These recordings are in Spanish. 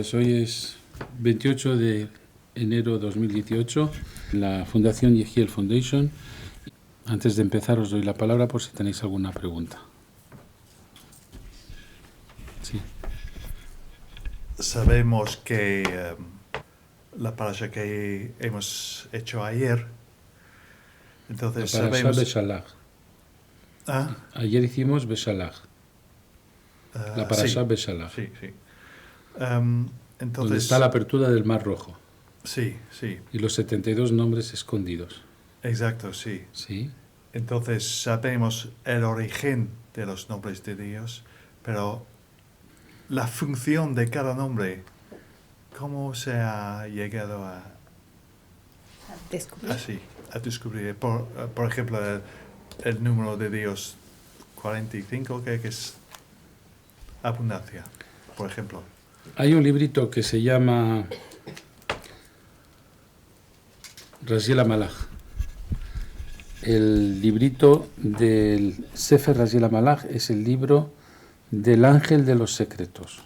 Pues hoy es 28 de enero de 2018, la Fundación Yehiel Foundation. Antes de empezar os doy la palabra por si tenéis alguna pregunta. Sí. Sabemos que la parasha que hemos hecho ayer, entonces La parasha sabemos... Beshalach. ¿Ah? Ayer hicimos Beshalach. La parasha Sí, Beshalach. sí. Donde Entonces... está la apertura del Mar Rojo. Sí, Y los 72 nombres escondidos. exacto, sí. Sí. Entonces sabemos el origen de los nombres de Dios, pero la función de cada nombre, ¿cómo se ha llegado a descubrir? Por ejemplo, el número de Dios 45, que es abundancia, por ejemplo. Hay un librito que se llama Raziel Malach. El librito del Sefer Raziel Malach es el libro del ángel de los secretos.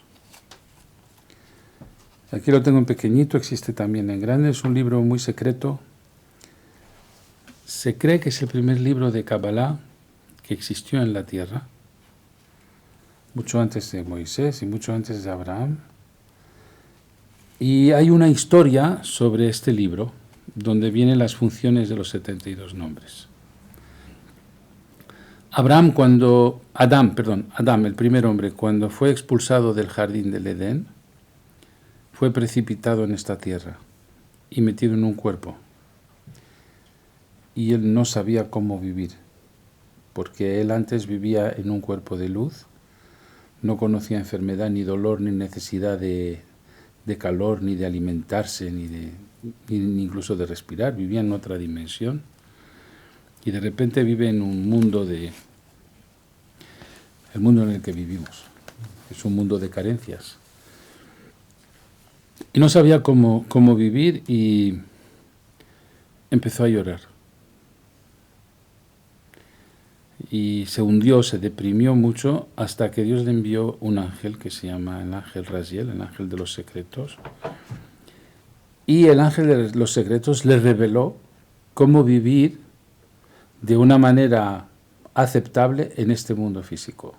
Aquí lo tengo en pequeñito, existe también en grande, es un libro muy secreto. Se cree que es el primer libro de Kabbalah que existió en la tierra, mucho antes de Moisés y mucho antes de Abraham. Y hay una historia sobre este libro, donde vienen las funciones de los 72 nombres. Adam, el primer hombre, cuando fue expulsado del jardín del Edén, fue precipitado en esta tierra y metido en un cuerpo. Y él no sabía cómo vivir, porque él antes vivía en un cuerpo de luz, no conocía enfermedad, ni dolor, ni necesidad de calor, ni de alimentarse, ni incluso de respirar, vivía en otra dimensión. Y de repente vive en un mundo el mundo en el que vivimos. Es un mundo de carencias. Y no sabía cómo vivir y empezó a llorar. Y se hundió, se deprimió mucho hasta que Dios le envió un ángel que se llama el ángel Raziel, el ángel de los secretos. Y el ángel de los secretos le reveló cómo vivir de una manera aceptable en este mundo físico.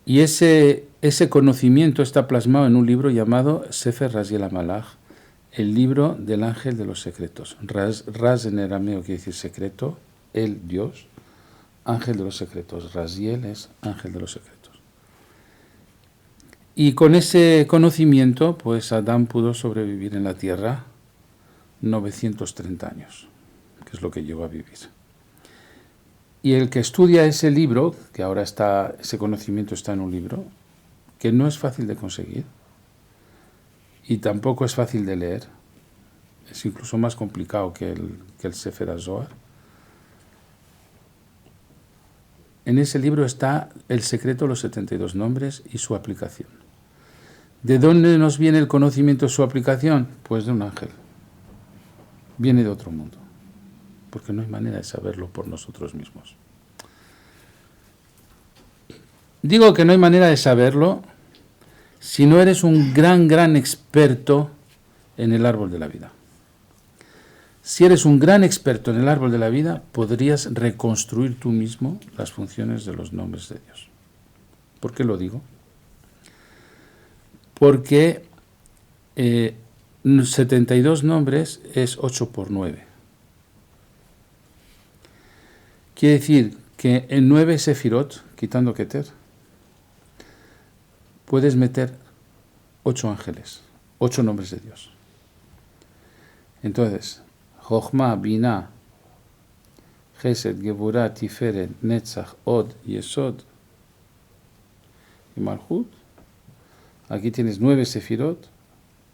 Y ese conocimiento está plasmado en un libro llamado Sefer Raziel Malach, el libro del ángel de los secretos. Raz en arameo quiere decir secreto, el Dios, ángel de los secretos. Raziel es ángel de los secretos. Y con ese conocimiento, pues Adán pudo sobrevivir en la tierra 930 años, que es lo que llegó a vivir. Y el que estudia ese libro, que ahora ese conocimiento está en un libro, que no es fácil de conseguir y tampoco es fácil de leer, es incluso más complicado que el Sefer HaZohar. En ese libro está el secreto de los 72 nombres y su aplicación. ¿De dónde nos viene el conocimiento de su aplicación? Pues de un ángel. Viene de otro mundo, porque no hay manera de saberlo por nosotros mismos. Digo que no hay manera de saberlo si no eres un gran experto en el árbol de la vida. Si eres un gran experto en el árbol de la vida, podrías reconstruir tú mismo las funciones de los nombres de Dios. ¿Por qué lo digo? Porque 72 nombres es 8 por 9. Quiere decir que en 9 sefirot, quitando Keter, puedes meter 8 ángeles, 8 nombres de Dios. Entonces, Jochma, Binah, Chesed, Geburah, Tiferet, Netzach, Od, Yesod y Malchut. Aquí tienes 9 sefirot,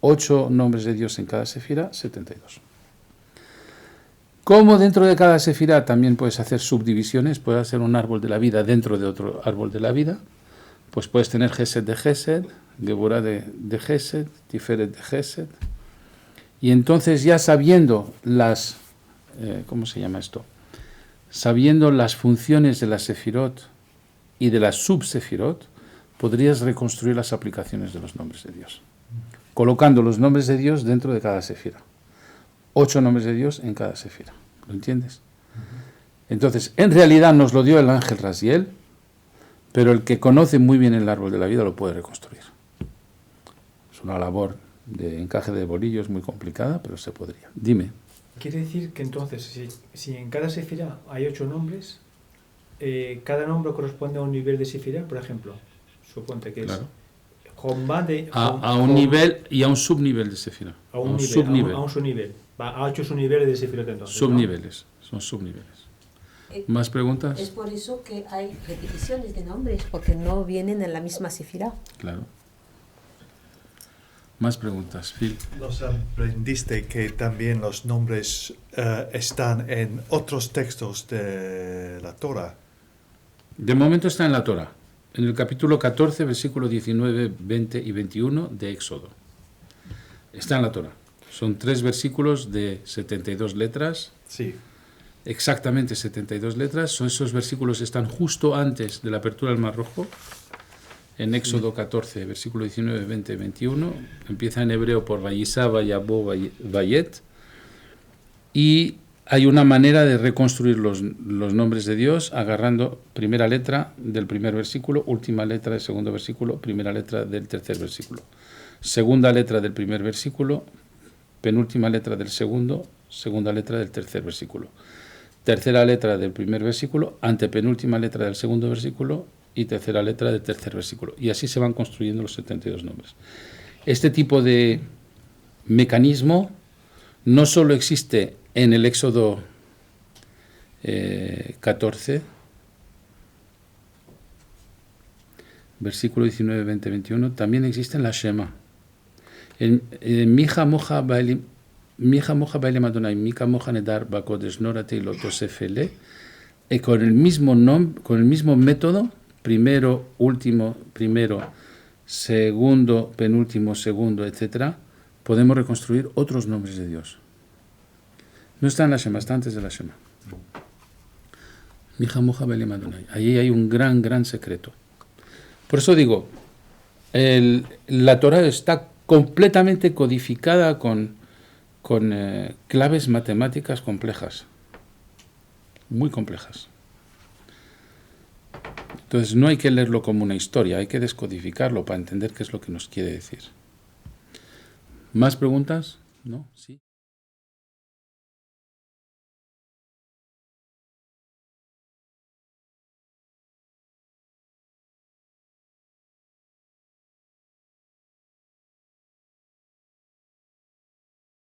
8 nombres de Dios en cada sefirá, 72. Como dentro de cada sefirá también puedes hacer subdivisiones, puedes hacer un árbol de la vida dentro de otro árbol de la vida, pues puedes tener Gesed de Gesed, Geburah de Gesed, Tiferet de Gesed, y entonces ya sabiendo sabiendo las funciones de la sefirot y de las subsefirot, podrías reconstruir las aplicaciones de los nombres de Dios, colocando los nombres de Dios dentro de cada sefira. 8 nombres de Dios en cada sefira. ¿Lo entiendes? Entonces, en realidad nos lo dio el ángel Raziel, pero el que conoce muy bien el árbol de la vida lo puede reconstruir. Es una labor de encaje de bolillos muy complicada, pero se podría. Dime. Quiere decir que entonces, si en cada sefira hay 8 nombres, cada nombre corresponde a un nivel de sefira, por ejemplo. Suponte que Claro. es Jombá de... A un nivel y a un subnivel de sefira. A un subnivel. A 8 subniveles de sefirot entonces. Subniveles. ¿No? Son subniveles. ¿Más preguntas? Es por eso que hay repeticiones de nombres, porque no vienen en la misma sefira. Claro. Más preguntas, Phil. ¿Nos aprendiste que también los nombres están en otros textos de la Torah? De momento está en la Torah, en el capítulo 14, versículos 19, 20 y 21 de Éxodo. Está en la Torah. Son 3 versículos de 72 letras. Sí. Exactamente 72 letras. Esos versículos están justo antes de la apertura del Mar Rojo. En Éxodo 14, versículo 19, 20 y 21. Empieza en hebreo por Vayisá, Vayabó, Vayet. Y hay una manera de reconstruir los nombres de Dios agarrando primera letra del primer versículo, última letra del segundo versículo, primera letra del tercer versículo. Segunda letra del primer versículo, penúltima letra del segundo, segunda letra del tercer versículo. Tercera letra del primer versículo, antepenúltima letra del segundo versículo y tercera letra del tercer versículo. Y así se van construyendo los 72 nombres. Este tipo de mecanismo no solo existe en el Éxodo 14, versículo 19, 20, 21, también existe en la Shema. En Mija Moja Baile Madonai, Mika Moja Nedar Bakodesh Norate y Lotosefele, y con el mismo nombre, con el mismo método, primero, último, primero, segundo, penúltimo, segundo, etc., podemos reconstruir otros nombres de Dios. No está en la Shema, está antes de la Shema. Mija Moja Baile Madonai. Allí hay un gran secreto. Por eso digo, la Torah está completamente codificada con claves matemáticas complejas, muy complejas. Entonces no hay que leerlo como una historia, hay que descodificarlo para entender qué es lo que nos quiere decir. ¿Más preguntas? ¿No? ¿Sí?